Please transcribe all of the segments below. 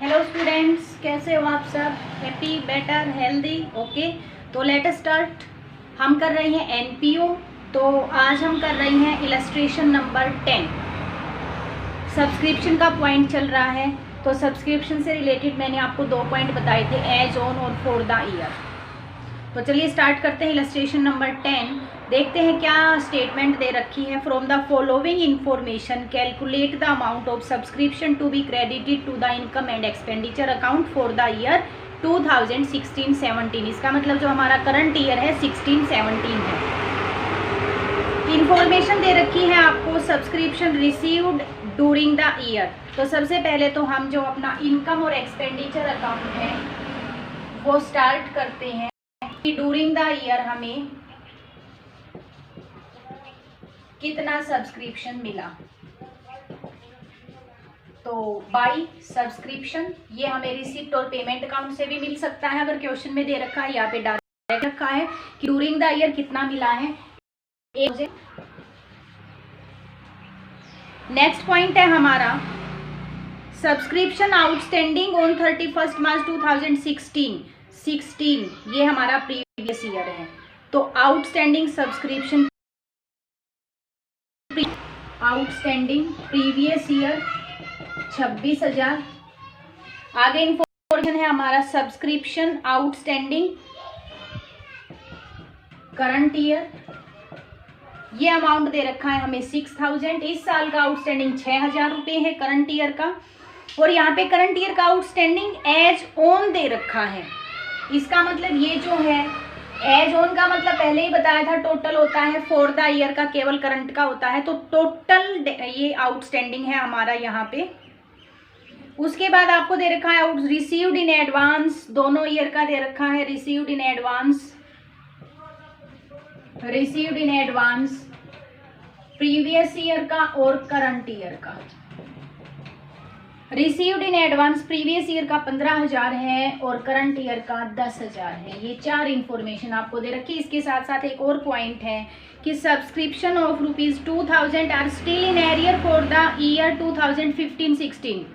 Hello students, कैसे हो आप सब? Happy, better, healthy? ओके, तो लेट अस स्टार्ट। हम कर रहे हैं एनपीओ। तो आज हम कर रहे हैं इलस्ट्रेशन नंबर 10। सब्सक्रिप्शन का पॉइंट चल रहा है। तो सब्सक्रिप्शन से रिलेटेड मैंने आपको 2 पॉइंट बताए थे, एज ऑन और फॉर द ईयर। तो चलिए स्टार्ट करते हैं इलस्ट्रेशन नंबर 10। देखते हैं क्या स्टेटमेंट दे रखी है। From the following information calculate the amount of subscription to be credited to the income and expenditure account for the year 2016-17। इसका मतलब जो हमारा करंट ईयर है 16-17 है। इंफॉर्मेशन दे रखी है आपको subscription received during the year. तो सबसे पहले तो हम जो अपना इनकम और एक्सपेंडिचर अकाउंट है वो स्टार्ट करते हैं कि ड्यूरिंग द ईयर हमें कितना सब्सक्रिप्शन मिला। तो बाई सब्सक्रिप्शन ये हमें रिसिप्ट और पेमेंट अकाउंट से भी मिल सकता है। अगर क्वेश्चन में दे रखा है, यहाँ पे डायरेक्ट रखा है कि ड्यूरिंग द ईयर कितना मिला है। नेक्स्ट पॉइंट है हमारा सब्सक्रिप्शन आउटस्टैंडिंग ऑन 31 मार्च 2016। ये हमारा प्रीवियस ईयर है। तो outstanding subscription outstanding previous year 26,000। आगे इंफॉर्मेशन है हमारा सब्सक्रिप्शन आउटस्टैंडिंग करंट ईयर। ये अमाउंट दे रखा है हमें 6,000। इस साल का आउटस्टैंडिंग 6,000 रुपये है करंट ईयर का। और यहाँ पे करंट ईयर का आउटस्टैंडिंग एज ऑन दे रखा है। इसका मतलब ये जो है एज ऑन का मतलब पहले ही बताया था, टोटल होता है फॉर द ईयर का, केवल करंट का होता है। तो टोटल ये आउटस्टैंडिंग है हमारा यहाँ पे। उसके बाद आपको दे रखा है रिसीव्ड इन एडवांस, दोनों ईयर का दे रखा है received in advance, received in advance previous year का और करंट ईयर का। Received in advance previous year का 15,000 है और करंट ईयर का 10,000 है। ये 4 इंफॉर्मेशन आपको दे रखी। इसके साथ साथ एक और पॉइंट है कि subscription of ₹2,000 are still in arrear for the year 2015-16।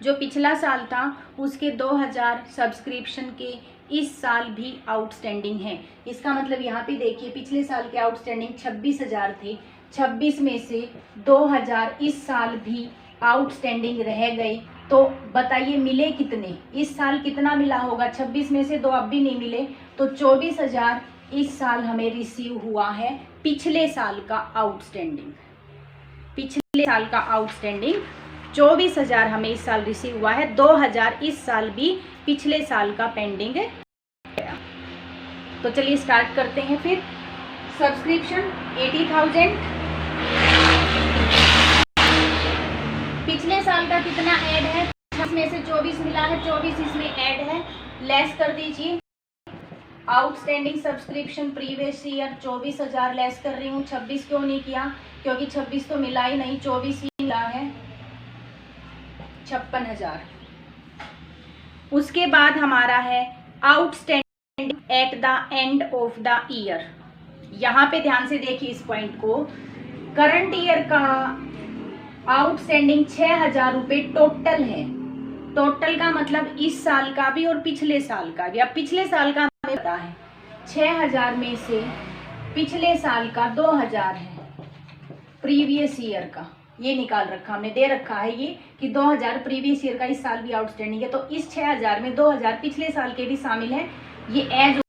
जो पिछला साल था उसके 2,000 सब्सक्रिप्शन के इस साल भी आउटस्टैंडिंग है। इसका मतलब यहाँ पे देखिए पिछले साल के आउटस्टैंडिंग 26,000 थे। 26 में से 2,000 इस साल भी आउटस्टैंडिंग रह गए। तो बताइए मिले कितने? इस साल कितना मिला होगा? 26 में से 2 अब भी नहीं मिले, तो 24,000 इस साल हमें रिसीव हुआ है पिछले साल का आउटस्टैंडिंग। पिछले साल का आउटस्टैंडिंग 24,000 हमें इस साल रिसीव हुआ है। 2,000 इस साल भी पिछले साल का पेंडिंग है। तो चलिए स्टार्ट करते हैं फिर। सब्सक्रिप्शन 80,000 पिछले साल का कितना ऐड है? 26 में से 24 मिला है, 24 इसमें ऐड है, लेस कर दीजिए। Outstanding subscription previous year 24,000 less कर रही हूँ। 26 क्यों नहीं किया? क्योंकि 26 तो मिला ही नहीं, 24 ही मिला है, 56,000। उसके बाद हमारा है outstanding at the end of the year. यहाँ पे ध्यान से देखिए इस पॉइंट को। करंट ईयर का आउटस्टैंडिंग 6,000 रुपये टोटल है। टोटल का मतलब इस साल का भी और पिछले साल का भी। अब पिछले साल का हमें पता है 6,000 में से पिछले साल का 2,000 है प्रीवियस ईयर का। ये निकाल रखा हमने, दे रखा है ये कि 2,000 प्रीवियस ईयर का इस साल भी आउटस्टैंडिंग है। तो इस 6,000 में 2,000 पिछले साल के भी शामिल है। ये एज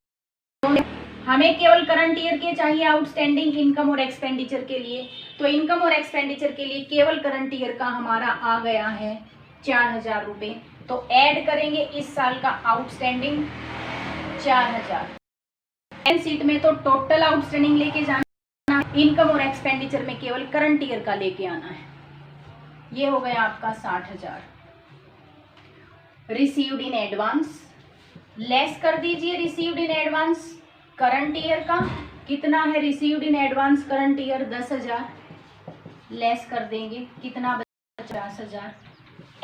हमें केवल करंट ईयर के चाहिए आउटस्टैंडिंग इनकम और एक्सपेंडिचर के लिए। तो इनकम और एक्सपेंडिचर के लिए केवल करंट ईयर का हमारा आ गया है 4,000 रुपये। तो ऐड करेंगे इस साल का आउटस्टैंडिंग 4,000। सीट में तो टोटल आउटस्टैंडिंग लेके जाना, इनकम और एक्सपेंडिचर में केवल करंट ईयर का लेके आना है। ये हो गया आपका 60,000। रिसीव्ड इन एडवांस लेस कर दीजिए। Received in advance current year का कितना है? Received in advance current year 10,000 less कर देंगे, कितना बचा? 50,000।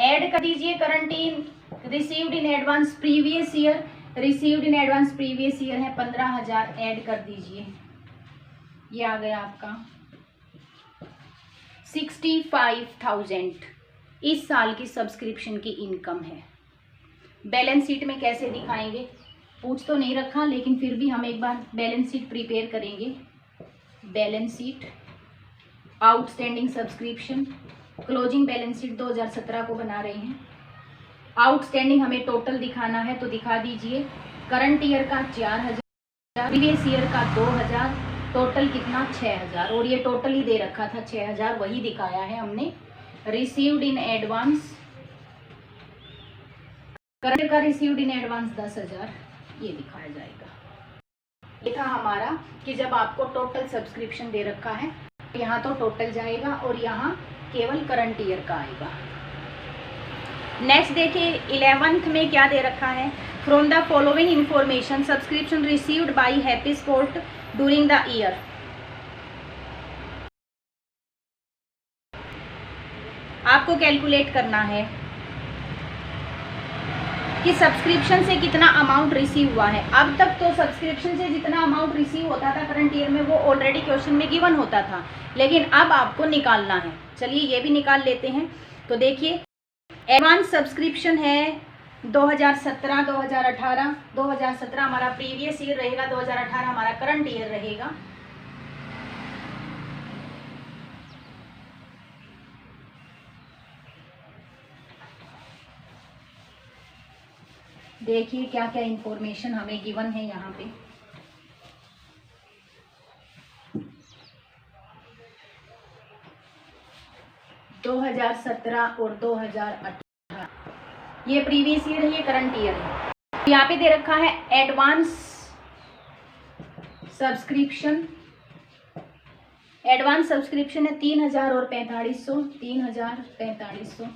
ऐड कर दीजिए current in received in advance previous year. Received in advance previous year है 15,000, ऐड कर दीजिए। ये आ गया आपका 65,000। इस साल की सब्सक्रिप्शन की इनकम है। बैलेंस शीट में कैसे दिखाएंगे, पूछ तो नहीं रखा, लेकिन फिर भी हम एक बार बैलेंस शीट प्रिपेयर करेंगे। Balance sheet, outstanding subscription, closing balance sheet 2017 को बना रहे हैं। आउटस्टैंडिंग हमें टोटल दिखाना है, तो दिखा दीजिए। करंट ईयर का 4000, प्रीवियस ईयर का 2000, टोटल कितना 6000, और ये टोटल ही दे रखा था 6000, वही दिखाया है हमने। रिसीव्ड इन एडवांस, करंट का रिसीव्ड इन एडवांस 10,000, ये दिखाया जाएगा। ये था हमारा कि जब आपको टोटल सब्सक्रिप्शन दे रखा है, यहाँ तो टोटल जाएगा और यहाँ केवल करंट ईयर का आएगा। नेक्स्ट देखिए 11th में क्या दे रखा है। From the following information subscription received by happy sport during the year. आपको कैलकुलेट करना है कि सब्सक्रिप्शन से कितना अमाउंट रिसीव हुआ है। अब तक तो सब्सक्रिप्शन से जितना अमाउंट रिसीव होता था करंट ईयर में, वो ऑलरेडी क्वेश्चन में गिवन होता था, लेकिन अब आपको निकालना है। चलिए ये भी निकाल लेते हैं। तो देखिए एडवांस सब्सक्रिप्शन है 2017, 2018, 2017 हमारा प्रीवियस ईयर रहेगा, 2018 हमारा करंट ईयर रहेगा। देखिए क्या क्या इंफॉर्मेशन हमें गिवन है यहाँ पे। दो 2017 और 2018 ये प्रीवियस ईयर है, ये करंट ईयर है। यहाँ पे दे रखा है एडवांस सब्सक्रिप्शन, एडवांस सब्सक्रिप्शन है 3000 और 4500, 3000-4500।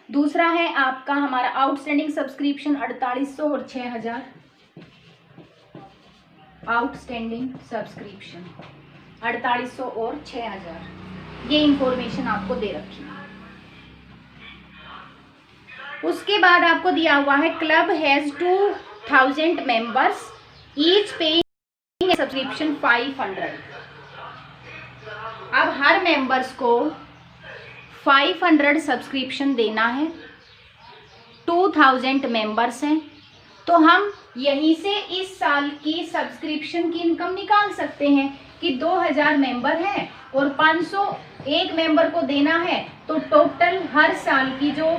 दूसरा है आपका हमारा आउटस्टैंडिंग सब्सक्रिप्शन 4800 और 6000। आउटस्टैंडिंग सब्सक्रिप्शन 4800 और 6000, ये इंफॉर्मेशन आपको दे रखी है। उसके बाद आपको दिया हुआ है club has 2000 members, each paying subscription 500। अब हर मेंबर्स को 500 सब्सक्रिप्शन देना है। 2000 मेंबर्स हैं, तो हम यहीं से इस साल की सब्सक्रिप्शन की इनकम निकाल सकते हैं कि 2000 मेंबर हैं और 500 एक मेंबर को देना है, तो टोटल हर साल की जो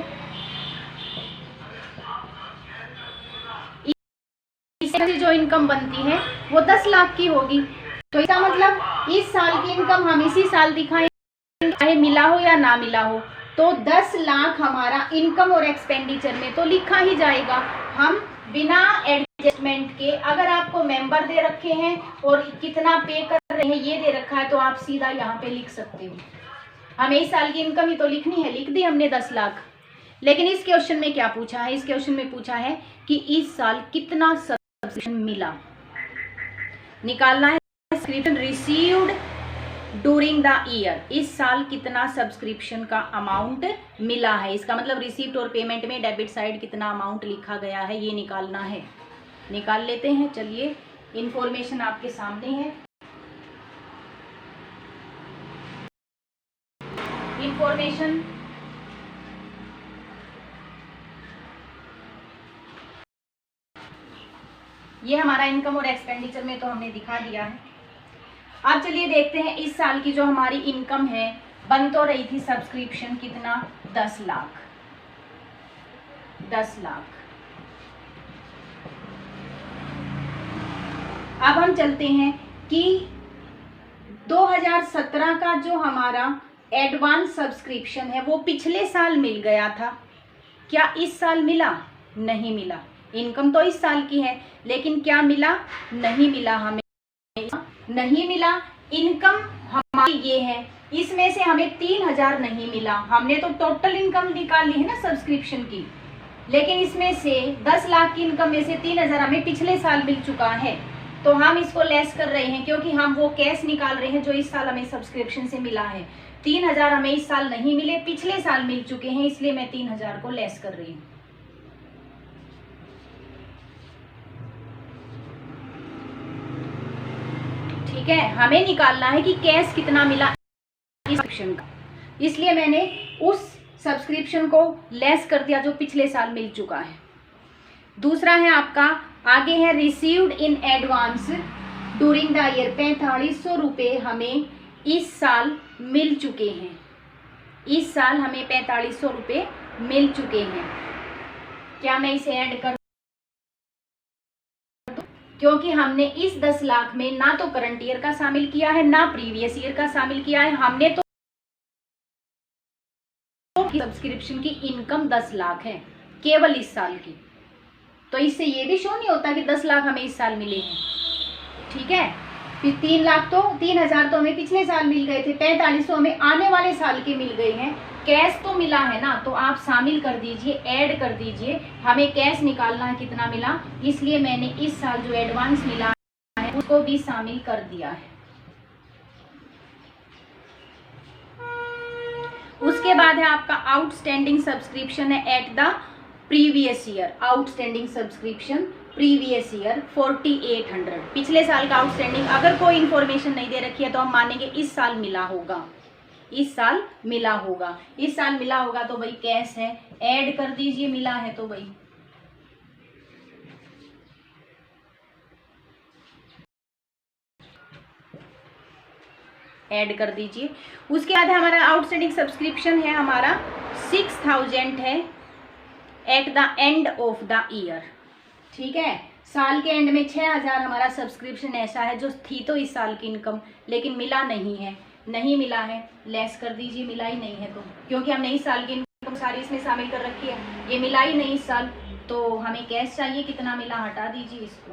जो इनकम बनती है वो 10 लाख की होगी। तो इसका मतलब इस साल की इनकम हम इसी साल दिखाएं, चाहे मिला हो या ना मिला हो, तो 10 लाख हमारा इनकम और एक्सपेंडिचर में तो लिखा ही जाएगा। हम बिना एडजस्टमेंट के, अगर आपको मेंबर दे रखे हैं और कितना पे कर रहे हैं ये दे रखा है, तो आप सीधा यहाँ पे लिख सकते हो। हमें इस साल की इनकम ही तो लिखनी है, लिख दी हमने 10 लाख। लेकिन इस क्वेश्चन में क्या पूछा है, इस क्वेश्चन में पूछा है कि इस साल कितना सब्सक्रिप्शन मिला, निकालना है। Subscription received during the year, इस साल कितना सब्सक्रिप्शन का अमाउंट मिला है, इसका मतलब रिसीप्ट और पेमेंट में डेबिट साइड कितना अमाउंट लिखा गया है, ये निकालना है। निकाल लेते हैं। चलिए इंफॉर्मेशन आपके सामने है। इंफॉर्मेशन ये हमारा इनकम और एक्सपेंडिचर में तो हमने दिखा दिया है। अब चलिए देखते हैं इस साल की जो हमारी इनकम है, बन तो रही थी सब्सक्रिप्शन कितना, 10 लाख। 10 लाख। अब हम चलते हैं कि 2017 का जो हमारा एडवांस सब्सक्रिप्शन है वो पिछले साल मिल गया था, क्या इस साल मिला? नहीं मिला। इनकम तो इस साल की है, लेकिन क्या मिला? नहीं मिला, हमें नहीं मिला। इनकम हमारी ये है, इसमें से हमें 3000 नहीं मिला। हमने तो टोटल इनकम निकाल ली है ना सब्सक्रिप्शन की, लेकिन इसमें से 10 लाख की इनकम में से 3000 हमें पिछले साल मिल चुका है, तो हम इसको लेस कर रहे हैं, क्योंकि हम वो कैश निकाल रहे हैं जो इस साल हमें सब्सक्रिप्शन से मिला है। 3000 हमें इस साल नहीं मिले, पिछले साल मिल चुके हैं, इसलिए मैं 3000 को लेस कर रही हूँ। ठीक है, हमें निकालना है कि कैश कितना मिला इस सब्सक्रिप्शन का, इसलिए मैंने उस सब्सक्रिप्शन को लेस कर दिया जो पिछले साल मिल चुका है। दूसरा है आपका आगे है received in advance during the year, 4500 रुपये हमें इस साल मिल चुके हैं। इस साल हमें 4500 रुपये मिल चुके हैं। क्या मैं इसे ऐड कर, क्योंकि हमने इस 10 लाख में ना तो करंट ईयर का शामिल किया है ना प्रीवियस ईयर का शामिल किया है, हमने तो सब्सक्रिप्शन की इनकम 10 लाख है केवल इस साल की। तो इससे ये भी शो नहीं होता कि 10 लाख हमें इस साल मिले हैं, ठीक है। फिर 3,00,000 तो हमें पिछले साल मिल गए थे, 4500 हमें आने वाले साल के मिल गए हैं। कैश तो मिला है ना, तो आप शामिल कर दीजिए, ऐड कर दीजिए। हमें कैश निकालना है कितना मिला, इसलिए मैंने इस साल जो एडवांस मिला है उसको भी शामिल कर दिया है। उसके बाद है आपका आउटस्टैंडिंग सब्सक्रिप्शन है at the previous year. Outstanding subscription previous year 4800, पिछले साल का आउटस्टैंडिंग। अगर कोई इन्फॉर्मेशन नहीं दे रखी है तो हम मानेंगे इस साल मिला होगा, इस साल मिला होगा। इस साल मिला होगा तो भाई कैश है, ऐड कर दीजिए, मिला है तो भाई। ऐड कर दीजिए। उसके बाद हमारा आउटस्टैंडिंग सब्सक्रिप्शन है हमारा 6000 है at the end of the year, ठीक है। साल के एंड में 6000 हमारा सब्सक्रिप्शन ऐसा है जो थी तो इस साल की इनकम, लेकिन मिला नहीं है, नहीं मिला है, लेस कर दीजिए, मिला ही नहीं है तो, क्योंकि हमने इस साल की इनकम सारी इसमें शामिल कर रखी है, ये मिला ही नहीं इस साल, तो हमें कैश चाहिए, कितना मिला हटा दीजिए इसको।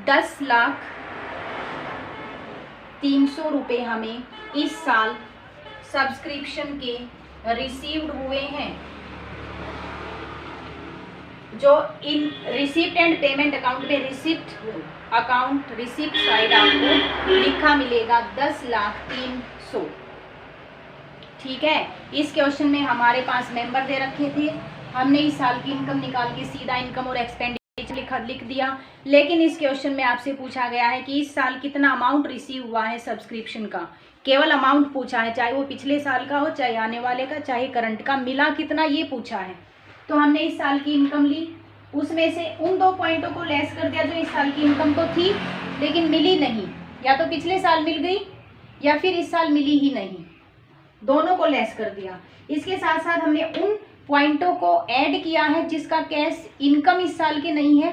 10,03,00,000 रुपये हमें इस साल सब्सक्रिप्शन के रिसीव्ड हुए हैं, जो in receipt and payment account में रिसिप्ट साइड आपको लिखा मिलेगा 10,03,00,000, ठीक है। इस क्वेश्चन में हमारे पास मेंबर दे रखे थे, हमने इस साल की इनकम निकाल के सीधा इनकम और एक्सपेंडिचर लिख दिया। लेकिन इस क्वेश्चन में आपसे पूछा गया है कि इस साल कितना अमाउंट रिसीव हुआ है सब्सक्रिप्शन का, केवल अमाउंट पूछा है, चाहे वो पिछले साल का हो, चाहे आने वाले का, चाहे करंट का, मिला कितना ये पूछा है। तो हमने इस साल की इनकम ली, उसमें से उन 2 पॉइंटों को लेस कर दिया जो इस साल की इनकम तो थी लेकिन मिली नहीं, या तो पिछले साल मिल गई या फिर इस साल मिली ही नहीं, दोनों को लेस कर दिया। इसके साथ साथ हमने उन पॉइंटों को ऐड किया है जिसका कैश इनकम इस साल की नहीं है,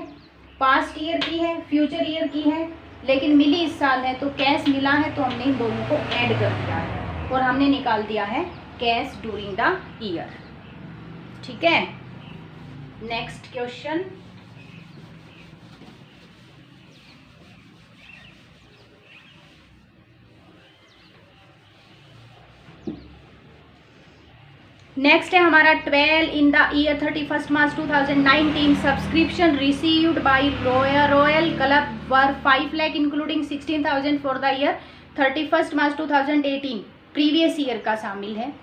पास्ट ईयर की है, फ्यूचर ईयर की है, लेकिन मिली इस साल है, तो कैश मिला है, तो हमने इन दोनों को ऐड कर दिया है और हमने निकाल दिया है कैश ड्यूरिंग द ईयर, ठीक है। नेक्स्ट क्वेश्चन, नेक्स्ट है हमारा 12 in the year 31 March 2019 subscription received by royal club were 5 lakh including 16,000 for the year 31 March 2018, previous year का शामिल है।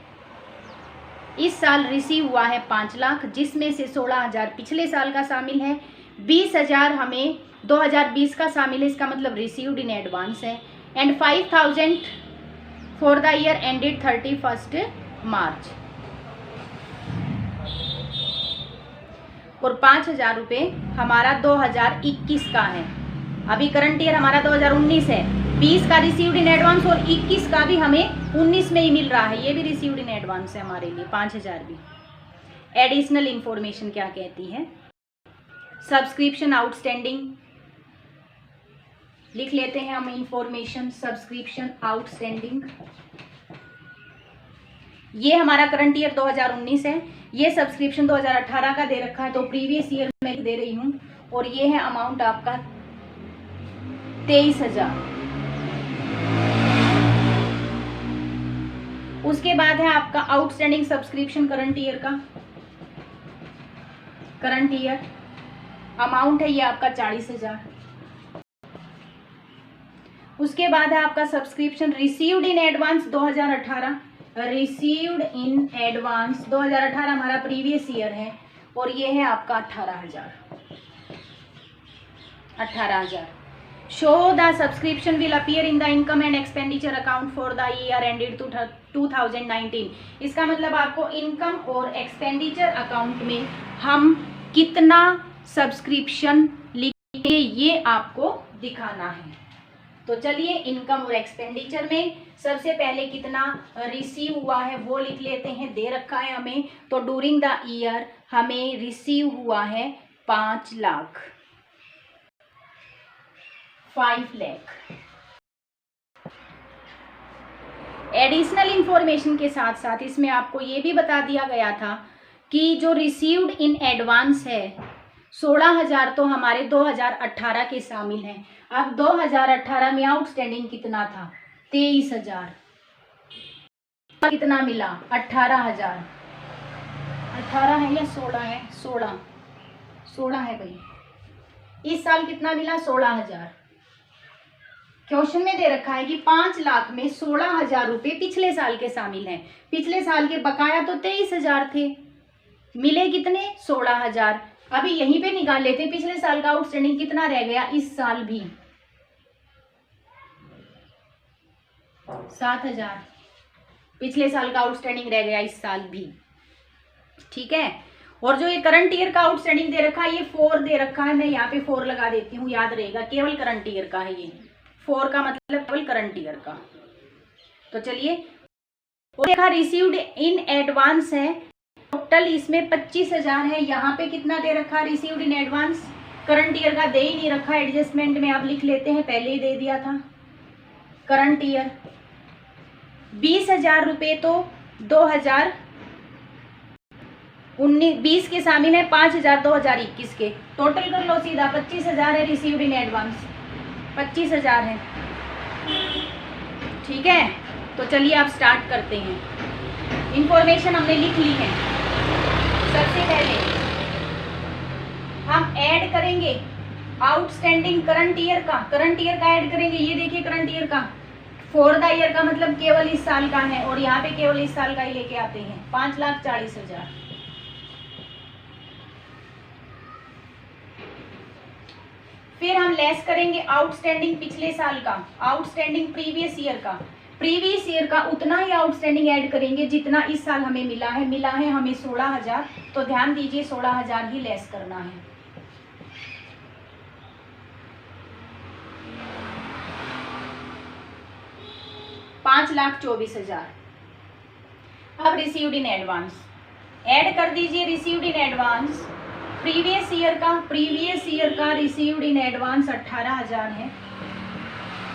इस साल रिसीव हुआ है 5 लाख, जिसमें से 16,000 पिछले साल का शामिल है, 20,000 हमें 2020 का शामिल है, इसका मतलब रिसीव्ड इन एडवांस है, and 5,000 for the year ended 31 मार्च, और 5,000 रुपये हमारा 2021 का है। अभी करंट ईयर हमारा 2019 है, 20 का रिसीव्ड इन एडवांस और 21 का भी हमें 19 में ही मिल रहा है, ये भी रिसीव्ड इन एडवांस है हमारे लिए 5,000 भी। एडिशनल इंफॉर्मेशन क्या कहती है, सब्सक्रिप्शन आउटस्टैंडिंग लिख लेते हैं हम इंफॉर्मेशन, सब्सक्रिप्शन आउटस्टैंडिंग, ये हमारा करंट ईयर 2019 है, ये सब्सक्रिप्शन 2018 का दे रखा है तो प्रीवियस ईयर में दे रही हूँ, और ये है अमाउंट आपका 23,000। उसके बाद है आपका आउटस्टैंडिंग सब्सक्रिप्शन करंट ईयर का, करंट ईयर अमाउंट है ये आपका 40,000। उसके बाद है आपका subscription received in advance 2018, received in advance 2018 हमारा प्रीवियस ईयर है, और ये है आपका 18,000। Show the subscription will appear in the income and expenditure account for the year ended 2019। इसका मतलब आपको इनकम और एक्सपेंडिचर अकाउंट में हम कितना सब्सक्रिप्शन लिखे ये आपको दिखाना है। तो चलिए इनकम और एक्सपेंडिचर में सबसे पहले कितना रिसीव हुआ है वो लिख लेते हैं। दे रखा है हमें, तो डूरिंग द ईयर हमें रिसीव हुआ है 5 लाख, 5 लाख। एडिशनल इंफॉर्मेशन के साथ साथ इसमें आपको ये भी बता दिया गया था कि जो रिसीव्ड इन एडवांस है 16,000 तो हमारे 2018 के शामिल हैं। अब 2018 में आउटस्टैंडिंग कितना था? 23,000। कितना मिला? 18,000। 18 है या 16 है? 16 है भाई। इस साल कितना मिला? 16,000। क्वेश्चन में दे रखा है कि 5 लाख में 16,000 रुपये पिछले साल के शामिल हैं। पिछले साल के बकाया तो 23,000 थे, मिले कितने? 16,000। अभी यहीं पे निकाल लेते हैं पिछले साल का आउटस्टैंडिंग कितना रह गया इस साल भी। 7,000 पिछले साल का आउटस्टैंडिंग रह गया इस साल भी। ठीक है। और जो ये करंट ईयर का आउटस्टैंडिंग दे रखा है ये 4 दे रखा है। मैं यहाँ पे 4 लगा देती हूँ, याद रहेगा। केवल करंट ईयर का है ये 4 का मतलब केवल करंट ईयर का। तो चलिए देखा रिसीव्ड इन एडवांस है, टोटल इसमें 25,000 है। यहाँ पे कितना दे रखा है received in advance? Current year का दे ही नहीं रखा, एडजस्टमेंट में आप लिख लेते हैं, पहले ही दे दिया था। करंट ईयर 20,000 रुपये तो 2019-20 के शामिल है, 5,000 2021 के। टोटल कर लो सीधा, 25,000 है रिसीव्ड इन एडवांस, 25,000 है। ठीक है। तो चलिए आप स्टार्ट करते हैं। इंफॉर्मेशन हमने लिख ली है। सबसे पहले हम ऐड करेंगे आउटस्टैंडिंग करंट ईयर का। करंट ईयर का ऐड करेंगे। ये देखिए करंट ईयर का, फॉर द ईयर का मतलब केवल इस साल का है, और यहाँ पे केवल इस साल का ही लेके आते हैं। 5,40,000। फिर हम लेस करेंगे आउटस्टैंडिंग पिछले साल का, आउटस्टैंडिंग प्रीवियस ईयर का। प्रीवियस ईयर का उतना ही आउटस्टैंडिंग ऐड करेंगे जितना इस साल हमें मिला है। मिला है हमें 16,000, तो ध्यान दीजिए 16,000 ही लेस करना है। $5,24,000। अब रिसीव्ड इन एडवांस ऐड कर दीजिए। Received in advance previous year का रिसीव्ड इन एडवांस 18,000 है,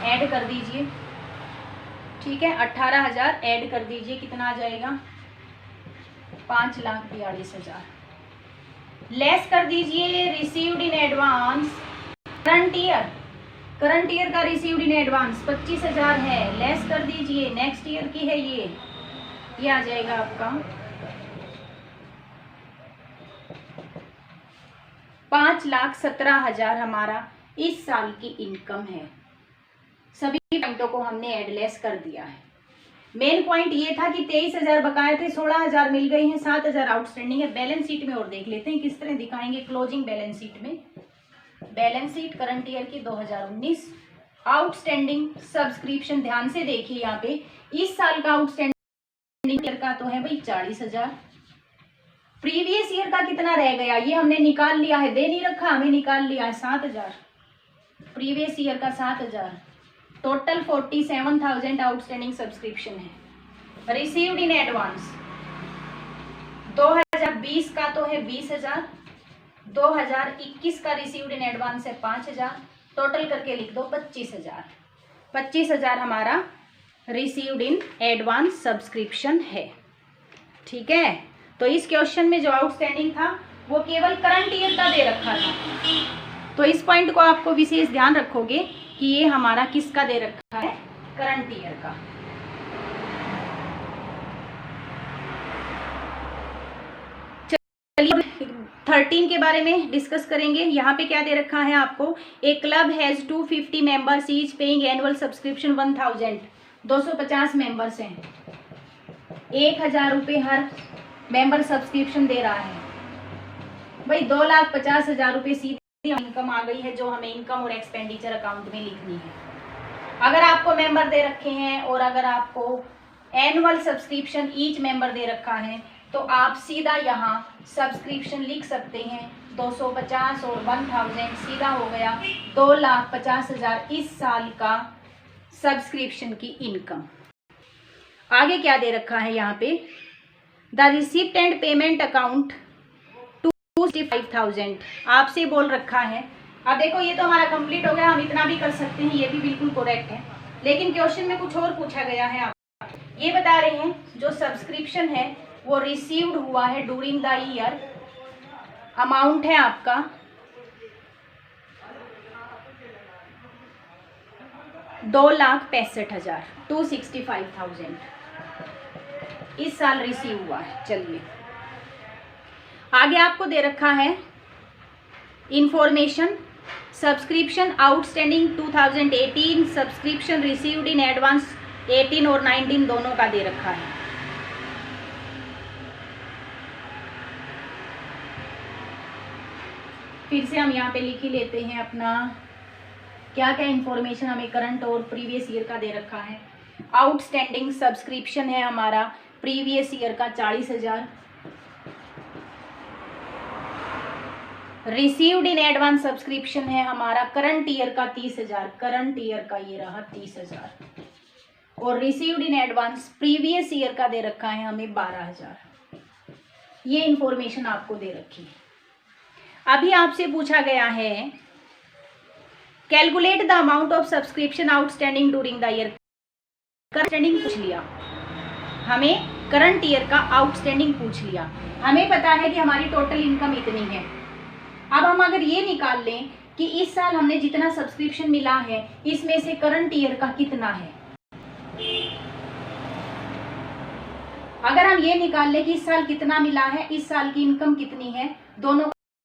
ऐड कर दीजिए। ठीक है, 18,000 ऐड कर दीजिए, कितना आ जाएगा? 5,42,000। लेस कर दीजिए received in advance current year का रिसीव्ड इन एडवांस 25,000 है, लेस कर दीजिए। नेक्स्ट ईयर की है ये आ जाएगा आपका 5,17,000 हमारा इस साल की इनकम है। सभी पॉइंटों को हमने ऐड लेस कर दिया है। मेन पॉइंट ये था कि 23,000 बकाए थे, 16,000 मिल गई हैं, 7,000 आउटस्टैंडिंग है। बैलेंस शीट में और देख लेते हैं किस तरह दिखाएंगे। क्लोजिंग बैलेंस शीट में, बैलेंस शीट करंट ईयर की 2019, आउटस्टैंडिंग सब्सक्रिप्शन ध्यान से देखिए। यहाँ पे इस साल का आउटस्टैंडिंग ईयर का तो है भाई 40,000। प्रीवियस ईयर का कितना रह गया ये हमने निकाल लिया है, दे नहीं रखा, हमें निकाल लिया है 7,000। प्रीवियस ईयर का 7,000, टोटल 47,000 आउटस्टैंडिंग सब्सक्रिप्शन है। रिसीव्ड इन एडवांस 2020 का तो है 20,000, 2021 का रिसीव्ड इन एडवांस है 5,000, टोटल करके लिख दो 25,000। 25,000 हमारा रिसीव्ड इन एडवांस सब्सक्रिप्शन है। ठीक है। तो इस क्वेश्चन में जो आउटस्टैंडिंग था वो केवल करंट ईयर का दे रखा था, तो इस पॉइंट को आपको विशेष ध्यान रखोगे कि ये हमारा किसका दे रखा है? करंट ईयर का। चलिए 13 के बारे में डिस्कस करेंगे। यहाँ पे क्या दे रखा है आपको? A club has 250 members each paying annual subscription 1,000। 250 members हैं, 1,000 रुपये हर मेंबर सब्सक्रिप्शन दे रहा है। भाई 2,50,000 रुपये सीधे इनकम आ गई है जो हमें इनकम और एक्सपेंडिचर अकाउंट में लिखनी है। अगर आपको मेंबर दे रखे हैं और अगर आपको एनुअल सब्सक्रिप्शन ईच मेंबर दे रखा है तो आप सीधा यहाँ सब्सक्रिप्शन लिख सकते हैं 250 और 1000, सीधा हो गया 2,50,000 इस साल का सब्सक्रिप्शन की इनकम। आगे क्या दे रखा है यहाँ पे, the receipt and payment account 265,000 आपसे बोल रखा है। अब देखो ये तो हमारा कंप्लीट हो गया, हम इतना भी कर सकते हैं, ये भी बिल्कुल करेक्ट है, लेकिन क्वेश्चन में कुछ और पूछा गया है। आप ये बता रहे हैं जो सब्सक्रिप्शन है वो रिसीव्ड हुआ है ड्यूरिंग द ईयर, अमाउंट है आपका 2,65,000 265,000 इस साल रिसीव हुआ है। चलिए आगे आपको दे रखा है information, subscription outstanding 2018, subscription received in advance 18 और 19 दोनों का दे रखा है। फिर से हम यहाँ पे लिख ही लेते हैं अपना क्या क्या इंफॉर्मेशन हमें करंट और प्रीवियस ईयर का दे रखा है। आउटस्टैंडिंग सब्सक्रिप्शन है हमारा प्रीवियस ईयर का 40,000, रिसीव्ड इन एडवांस सब्सक्रिप्शन है हमारा करंट ईयर का 30,000, करंट ईयर का ये रहा 30,000, और received in advance previous year का दे रखा है हमें 12,000। ये इंफॉर्मेशन आपको दे रखी है। अभी आपसे पूछा गया है calculate the amount of subscription outstanding during the year. Outstanding पूछ लिया, हमें करंट ईयर का आउटस्टैंडिंग पूछ लिया, हमें पता है कि हमारी टोटल इनकम इतनी है। अब हम अगर ये निकाल लें कि इस साल हमने जितना सब्सक्रिप्शन मिला है इसमें से करंट ईयर का कितना है, अगर हम ये निकाल लें कि इस साल कितना मिला है, इस साल की इनकम कितनी है, दोनों